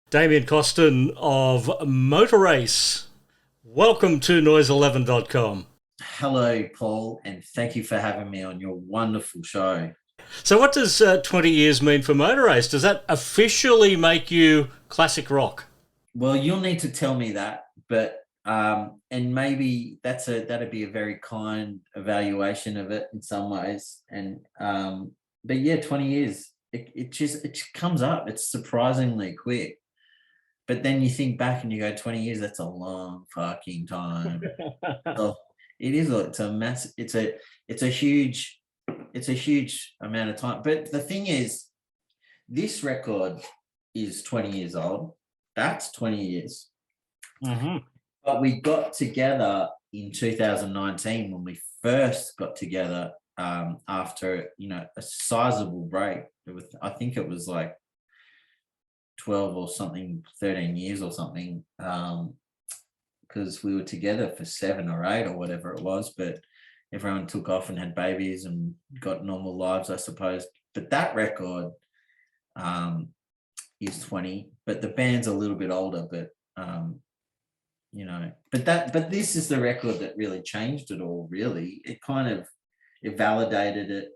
Damian Costin of Motor Race. Welcome to noise11.com. Hello, Paul, and thank you for having me on your wonderful show. So, what does 20 years mean for Motor Race? Does that officially make you classic rock? Well, you'll need to tell me that, but and maybe that'd be a very kind evaluation of it in some ways. And but yeah, 20 years, it comes up. It's surprisingly quick. But then you think back and you go, 20 years, that's a long fucking time. So it is. It's a massive. It's a huge. It's a huge amount of time. But the thing is, this record is 20 years old. That's 20 years. Mm-hmm. But we got together in 2019 when we first got together after a sizable break. I think it was like 12 or something, 13 years or something. Because we were together for 7 or 8 or whatever it was, but everyone took off and had babies and got normal lives, I suppose. But that record is 20, but the band's a little bit older, but but this is the record that really changed it all, really. It validated it.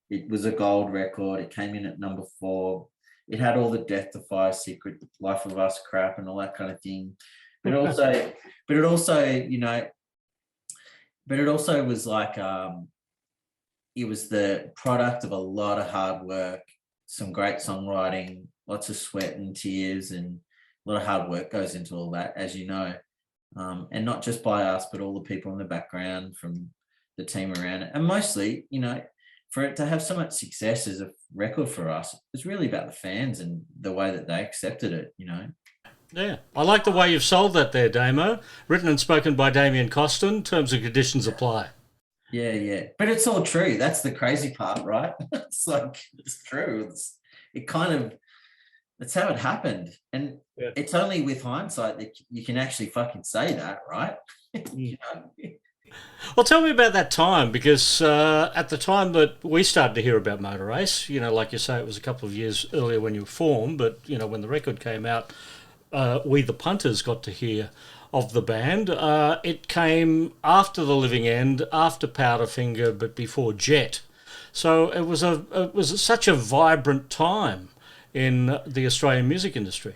It was a gold record. It came in at number 4. It had all the Death Defy Secret, Life of Us crap and all that kind of thing. But also, but it also, but it also was like it was the product of a lot of hard work, some great songwriting, lots of sweat and tears, and a lot of hard work goes into all that, as you know. And not just by us, but all the people in the background from the team around it. And mostly, for it to have so much success as a record for us, it's really about the fans and the way that they accepted it. Yeah, I like the way you've sold that there, Damo. Written and spoken by Damian Costin. Terms and conditions apply. Yeah, yeah. But it's all true. That's the crazy part, right? It's true. It kind of, that's how it happened. And Yeah. it's only with hindsight that you can actually fucking say that, right? you know? Well, tell me about that time, because at the time that we started to hear about Motor Race, like you say, it was a couple of years earlier when you were formed, but, when the record came out, we the punters got to hear of the band. It came after The Living End, after Powderfinger, but before Jet. So it was such a vibrant time in the Australian music industry.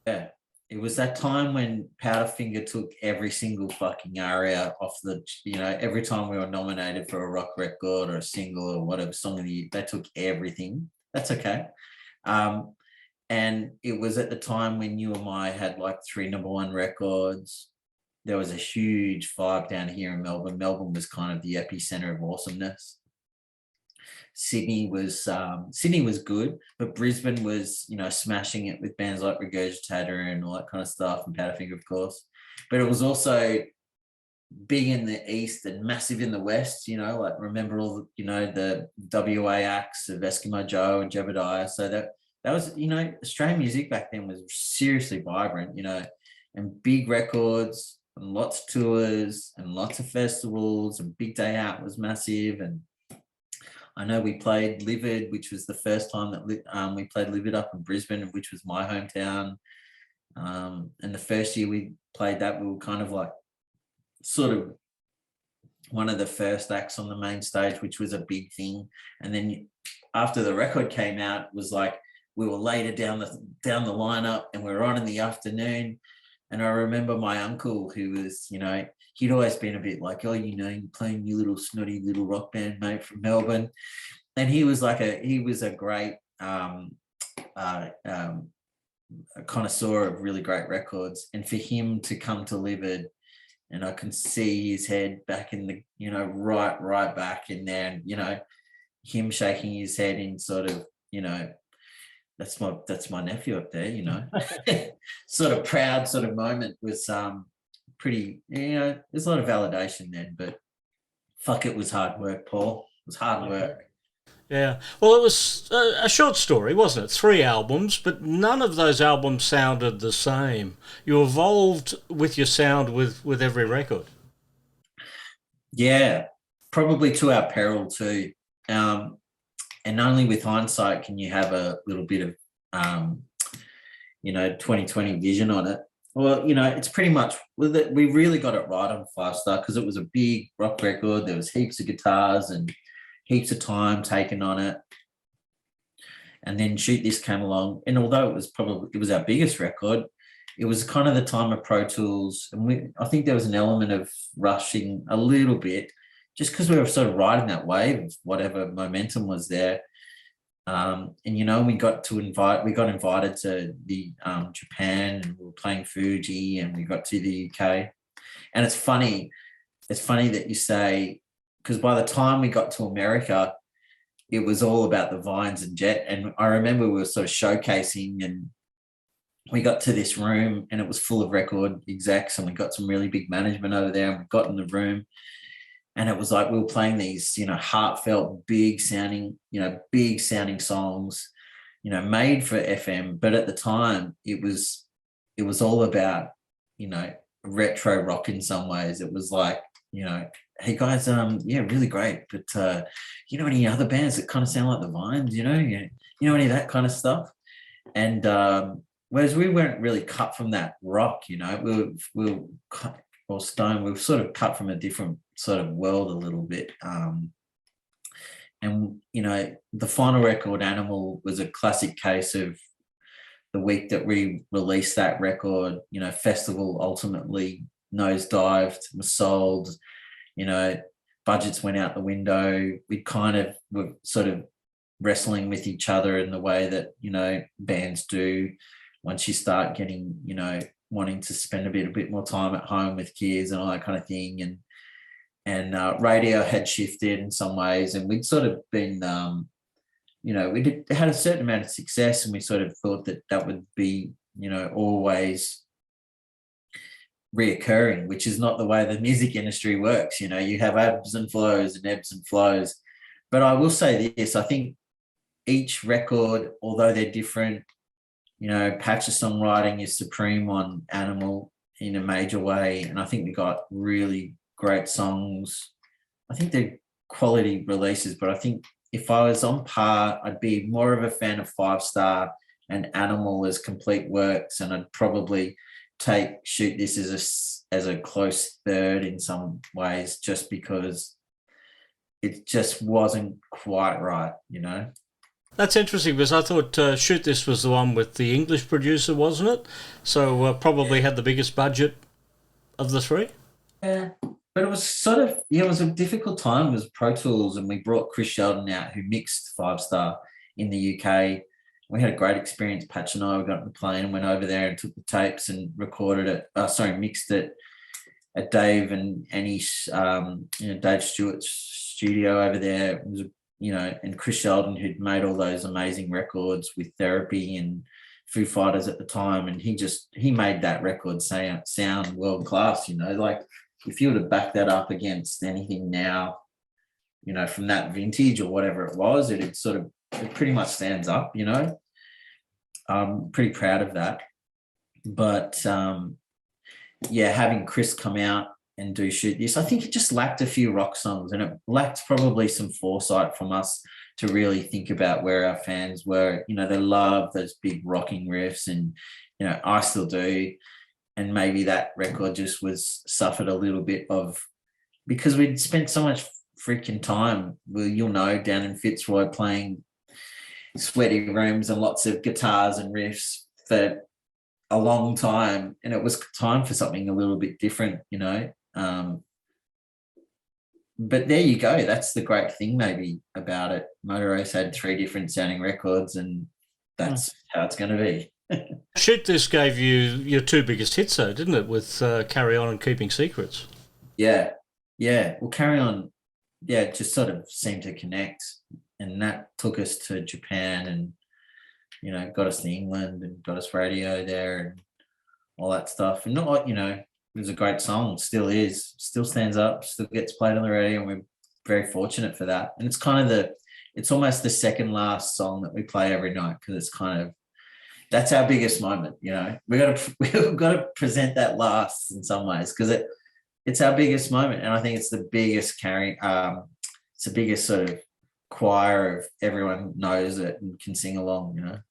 Yeah. It was that time when Powderfinger took every single fucking aria off every time we were nominated for a rock record or a single or whatever song of the year, they took everything. That's okay. And it was at the time when You and I had like 3 number 1 records. There was a huge vibe down here in Melbourne. Melbourne was kind of the epicenter of awesomeness. Sydney was good, but Brisbane was, smashing it with bands like Regurgitator and all that kind of stuff, and Powderfinger, of course. But it was also big in the east and massive in the west. Like remember all the WA acts of Eskimo Joe and Jebediah. So that was, Australian music back then was seriously vibrant, and big records and lots of tours and lots of festivals, and Big Day Out was massive. And I know we played Livid, which was the first time that we played Livid up in Brisbane, which was my hometown. And the first year we played that, we were kind of like sort of one of the first acts on the main stage, which was a big thing. And then after the record came out, it was like we were later down the lineup, and we were on in the afternoon. And I remember my uncle, who was, he'd always been a bit like, oh, you're playing your little snotty little rock band, mate, from Melbourne. And he was a great a connoisseur of really great records. And for him to come to Livid, and I can see his head back in the, right back in there, and, him shaking his head in sort of, that's my nephew up there, sort of proud sort of moment was pretty, there's a lot of validation then, but fuck, it was hard work, Paul. It was hard work. Yeah. Well, it was a short story, wasn't it? 3 albums, but none of those albums sounded the same. You evolved with your sound with every record. Yeah, probably to our peril too. And only with hindsight can you have a little bit of 2020 vision on it. Well, it's pretty much, we really got it right on Five Star because it was a big rock record. There was heaps of guitars and heaps of time taken on it. And then Shoot This came along. And although it was our biggest record, it was kind of the time of Pro Tools. And I think there was an element of rushing a little bit just because we were sort of riding that wave of whatever momentum was there. And we got invited to the Japan, and we were playing Fuji, and we got to the UK. And it's funny that you say, because by the time we got to America, it was all about the Vines and Jet. And I remember we were sort of showcasing, and we got to this room and it was full of record execs, and we got some really big management over there, and we got in the room. And it was like we were playing these, heartfelt, big sounding songs, made for FM. But at the time, it was all about, retro rock in some ways. It was like, hey guys, really great. But any other bands that kind of sound like the Vines, any of that kind of stuff. And whereas we weren't really cut from that rock, we were cut, or Stone, we were sort of cut from a different sort of world a little bit. And the final record, Animal, was a classic case of the week that we released that record, Festival ultimately nosedived, was sold, budgets went out the window. We kind of were sort of wrestling with each other in the way that, bands do once you start getting, wanting to spend a bit more time at home with kids and all that kind of thing. And radio had shifted in some ways, and we'd sort of been, had a certain amount of success, and we sort of thought that would be, always reoccurring, which is not the way the music industry works. You have ebbs and flows and ebbs and flows. But I will say this, I think each record, although they're different, Patch of songwriting is supreme on Animal in a major way. And I think we got really great songs. I think they're quality releases, but I think if I was on par, I'd be more of a fan of Five Star and Animal as complete works. And I'd probably take Shoot This as a close third in some ways, just because it just wasn't quite right, That's interesting, because I thought Shoot This was the one with the English producer, wasn't it? So probably had the biggest budget of the three. Yeah, but it was sort of, it was a difficult time. It was Pro Tools, and we brought Chris Sheldon out, who mixed Five Star in the UK. We had a great experience. Patch and I, we got on the plane and went over there and took the tapes and recorded it. Mixed it at Dave and Annie's, Dave Stewart's studio over there. It was, and Chris Sheldon, who'd made all those amazing records with Therapy and Foo Fighters at the time, and he made that record sound world class. Like if you were to back that up against anything now, from that vintage or whatever it was, it pretty much stands up. I'm pretty proud of that. But having Chris come out and do Shoot This, I think it just lacked a few rock songs, and it lacked probably some foresight from us to really think about where our fans were. They love those big rocking riffs, and I still do. And maybe that record just suffered a little bit of, because we'd spent so much freaking time, down in Fitzroy playing sweaty rooms and lots of guitars and riffs for a long time, and it was time for something a little bit different, but there you go. That's the great thing maybe about it. Motor Race had 3 different sounding records, and that's how it's going to be. Shoot This gave you your 2 biggest hits, though, didn't it? With Carry On and Keeping Secrets. Yeah. Well, Carry On, it just sort of seemed to connect, and that took us to Japan, and got us to England, and got us radio there, and all that stuff. And it was a great song, still is, still stands up, still gets played on the radio, and we're very fortunate for that. And it's kind of it's almost the second last song that we play every night, because it's kind of, that's our biggest moment. We've got to present that last in some ways, because it's our biggest moment, and I think it's the biggest it's the biggest sort of choir of everyone knows it and can sing along.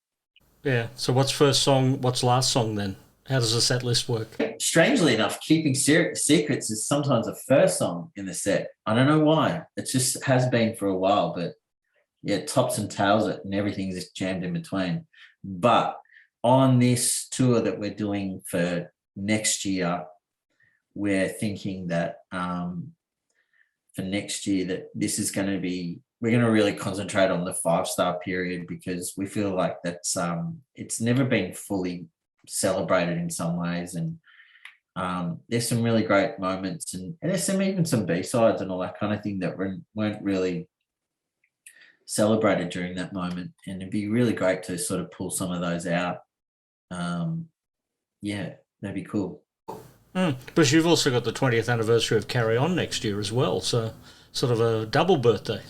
Yeah. So what's first song? What's last song then? How does the set list work? Strangely enough, Keeping Secrets is sometimes the first song in the set. I don't know why. It just has been for a while, but yeah, tops and tails it, and everything's just jammed in between. But on this tour that we're doing for next year, we're thinking that for next year that this is going to be, we're going to really concentrate on the 5-star period, because we feel like that's it's never been fully celebrated in some ways, and there's some really great moments, and there's even some B-sides and all that kind of thing that weren't really celebrated during that moment, and it'd be really great to sort of pull some of those out. Yeah, that'd be cool. But you've also got the 20th anniversary of Carry On next year as well, so sort of a double birthday.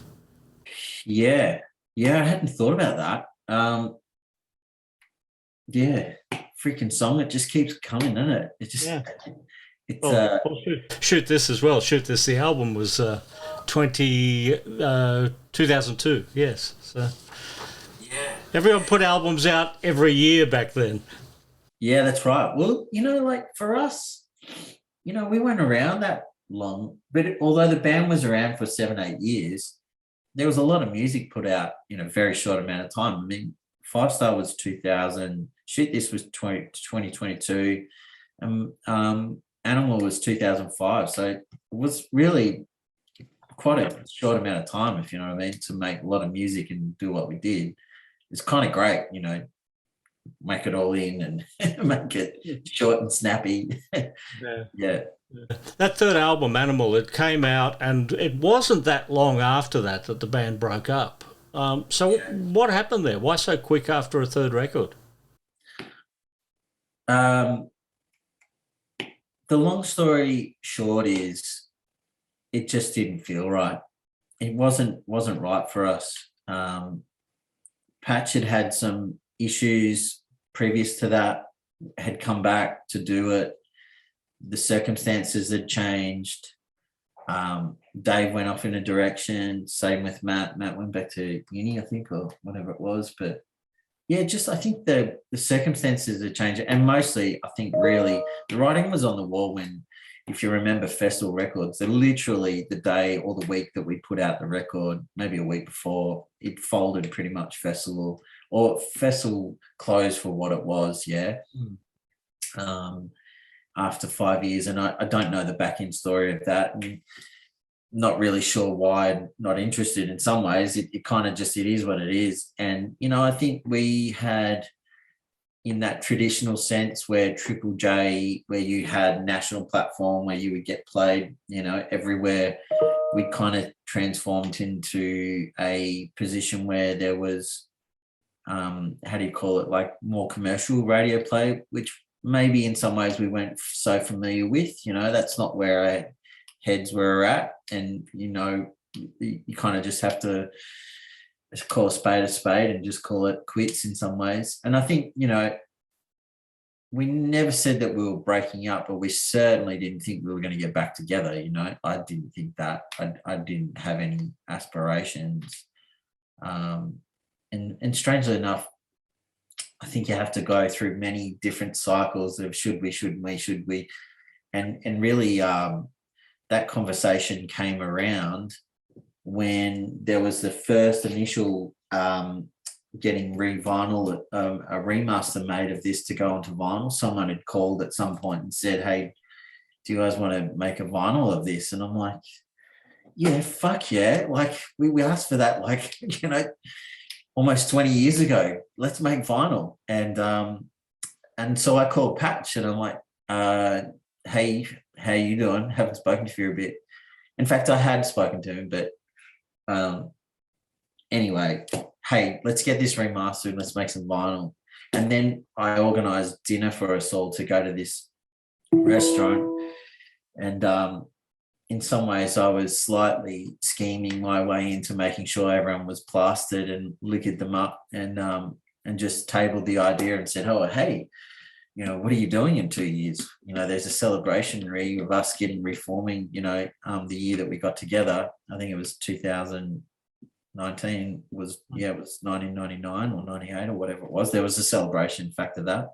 Yeah, I hadn't thought about that. Yeah, freaking song, it just keeps coming, doesn't it? It just, Yeah. it's Well, shoot this as well. Shoot this. The album was 2002. Yes. So yeah, everyone put albums out every year back then. yeah, that's right. Well, like for us, we weren't around that long, but although the band was around for 7-8 years, there was a lot of music put out in a very short amount of time. I mean, 5-star was 2000, Shoot This was 2022, Animal was 2005. So it was really quite a short amount of time, if you know what I mean, to make a lot of music and do what we did. It's kind of great, make it all in and make it short and snappy. Yeah. Yeah. That third album, Animal, it came out, and it wasn't that long after that the band broke up. So what happened there? Why so quick after a third record? The long story short is it just didn't feel right. It wasn't right for us. Patch had some issues previous to that, had come back to do it. The circumstances had changed. Dave went off in a direction. Same with Matt. Matt went back to uni, I think, or whatever it was. But yeah, just I think the circumstances had changed, and mostly I think really the writing was on the wall when, if you remember Festival Records, they're literally the day or the week that we put out the record, maybe a week before, it folded pretty much Festival, or Festival closed for what it was. Yeah. After 5 years, and I don't know the back end story of that, and not really sure why. I'm not interested. In some ways it kind of just, it is what it is. And I think we had, in that traditional sense where Triple J, where you had national platform where you would get played everywhere, we kind of transformed into a position where there was how do you call it, like more commercial radio play, which maybe in some ways we weren't so familiar with. That's not where our heads were at, and you kind of just have to call a spade and just call it quits in some ways. And I think we never said that we were breaking up, but we certainly didn't think we were going to get back together. I didn't think that. I didn't have any aspirations, and strangely enough, I think you have to go through many different cycles of should we, and really that conversation came around when there was the first initial getting vinyl, a remaster made of this to go onto vinyl. Someone had called at some point and said, "Hey, do you guys want to make a vinyl of this?" And I'm like, "Yeah, fuck yeah!" Like we asked for that, like almost 20 years ago. Let's make vinyl. And so I called Patch and I'm like, "Hey, how you doing? Haven't spoken to you for a bit." In fact, I had spoken to him, but anyway, hey, let's get this remastered. Let's make some vinyl. And then I organized dinner for us all to go to this restaurant. And in some ways, I was slightly scheming my way into making sure everyone was plastered and liquored them up, and just tabled the idea and said, "Oh, hey, what are you doing in 2 years? There's a celebration of us getting reforming, the year that we got together." I think it was 2000, it was 1999 or 98 or whatever it was. There was a celebration factor that.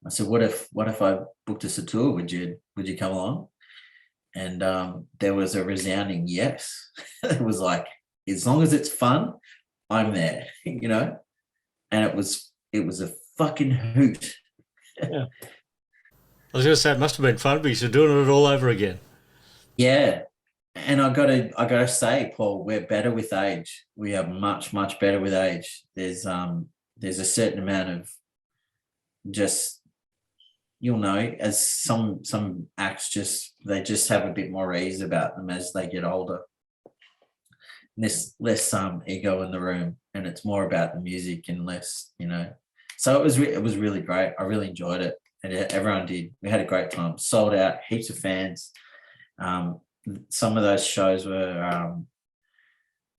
I said, what if I booked us a tour? Would you come along? And there was a resounding yes. It was like, as long as it's fun, I'm there, you know. And it was a fucking hoot. Yeah. I was going to say it must have been fun because you're doing it all over again. Yeah. And I gotta say, Paul, we're better with age. We are much, much better with age. There's a certain amount of just, you'll know, as some acts they just have a bit more ease about them as they get older. There's less ego in the room, and it's more about the music and less, you know. So it was really great. I really enjoyed it, and everyone did. We had a great time. Sold out, heaps of fans. Some of those shows were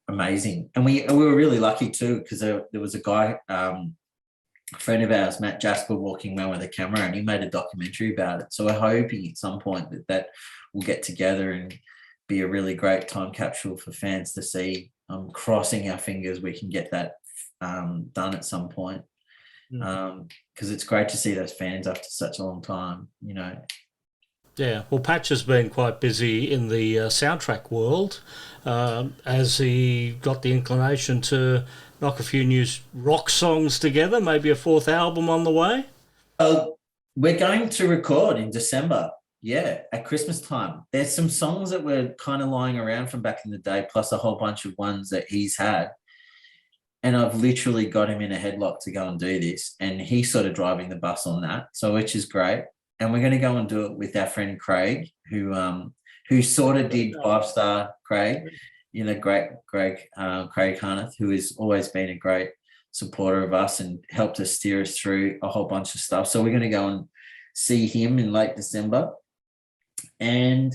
amazing, and we were really lucky too, because there was a guy, a friend of ours, Matt Jasper, walking around with a camera, and he made a documentary about it. So we're hoping at some point that we'll get together and be a really great time capsule for fans to see. I'm crossing our fingers we can get that done at some point, because it's great to see those fans after such a long time, you know. Yeah, well, Patch has been quite busy in the soundtrack world as he got the inclination to knock a few new rock songs together, maybe a fourth album on the way. We're going to record in December, at Christmas time. There's some songs that were kind of lying around from back in the day, plus a whole bunch of ones that he's had. And I've literally got him in a headlock to go and do this. And he's sort of driving the bus on that, so which is great. And we're going to go and do it with our friend Craig, who sort of did Five Star Craig, you know, Craig Harneth, who has always been a great supporter of us and helped us steer us through a whole bunch of stuff. So we're going to go and see him in late December. And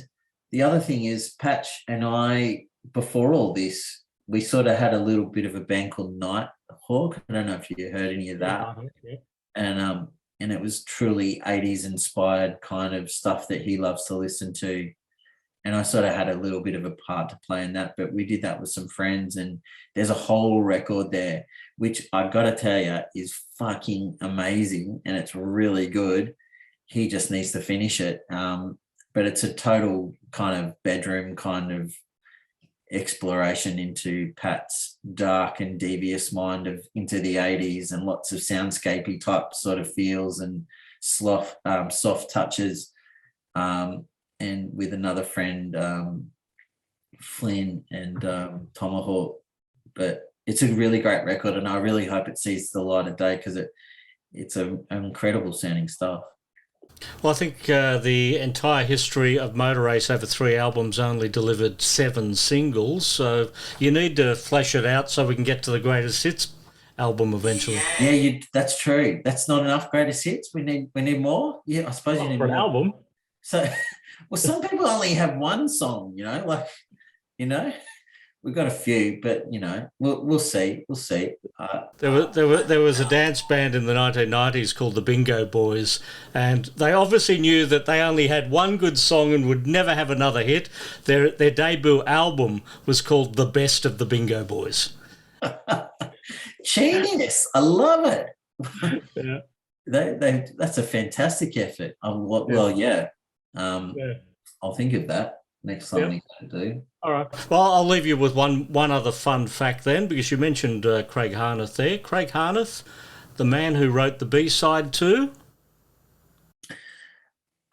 the other thing is, Patch and I, before all this, we sort of had a little bit of a band called Nighthawk. I don't know if you heard any of that. Yeah. And it was truly 80s inspired kind of stuff that he loves to listen to. And I sort of had a little bit of a part to play in that, but we did that with some friends, and there's a whole record there, which I've got to tell you is fucking amazing, and it's really good. He just needs to finish it. But it's a total kind of bedroom kind of exploration into Pat's dark and devious mind into the 80s, and lots of soundscapey type sort of feels and soft touches, and with another friend, Flynn and Tomahawk. But it's a really great record, and I really hope it sees the light of day, because it's an incredible sounding stuff. Well, I think the entire history of Motor Race over 3 albums only delivered 7 singles, so you need to flesh it out so we can get to the greatest hits album eventually. Yeah, that's true. That's not enough greatest hits. We need more. Yeah, I suppose you need for an more. album. So, well, some people only have one song. You know, like, you know. We've got a few, but you know, we'll see. We'll see. There was a dance band in the 1990s called the Bingo Boys, and they obviously knew that they only had one good song and would never have another hit. Their debut album was called The Best of the Bingo Boys. Genius! I love it. Yeah. That's a fantastic effort. Well, yeah. I'll think of that next time we go to do. All right. Well, I'll leave you with one other fun fact then, because you mentioned Craig Harneth there. Craig Harneth, the man who wrote the B-side to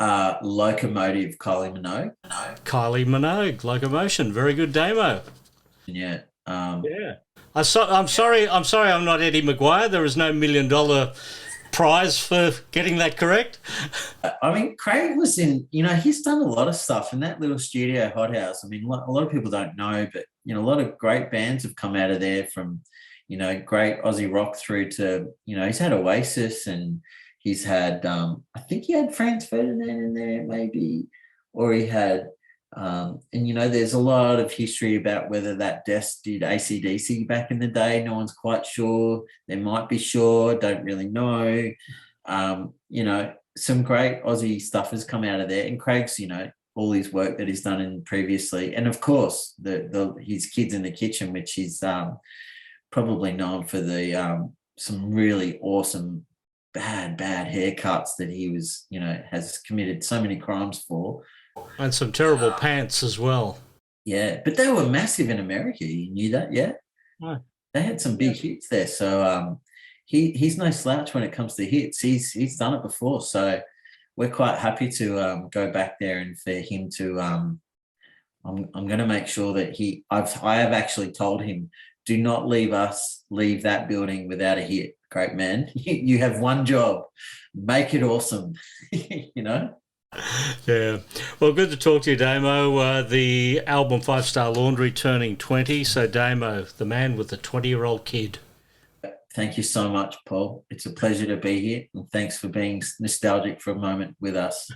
Locomotive, Kylie Minogue. Kylie Minogue, Locomotion. Very good demo. Yeah. I'm sorry I'm not Eddie Maguire. There is no $1 million prize for getting that correct. I mean, Craig was in, you know, he's done a lot of stuff in that little studio hothouse. I mean, a lot of people don't know, but, you know, a lot of great bands have come out of there, from, you know, great Aussie rock through to, you know, he's had Oasis, and he's had, I think he had Franz Ferdinand in there maybe, or he had, and, you know, there's a lot of history about whether that desk did AC/DC back in the day. No one's quite sure. They might be sure, don't really know. You know, some great Aussie stuff has come out of there. And Craig's, you know, all his work that he's done in previously, and of course the his Kids in the Kitchen, which is probably known for the some really awesome bad haircuts that he was, has committed so many crimes for. And some terrible pants as well. Yeah, but they were massive in America. You knew that, yeah? Right. They had some big hits there. So he's no slouch when it comes to hits. He's done it before. So we're quite happy to go back there and for him to I'm going to make sure that I have actually told him, do not leave that building without a hit. Great man. You have one job. Make it awesome. Yeah. Well, good to talk to you, Damo. The album 5-Star Laundry turning 20. So, Damo, the man with the 20-year-old kid. Thank you so much, Paul. It's a pleasure to be here. And thanks for being nostalgic for a moment with us.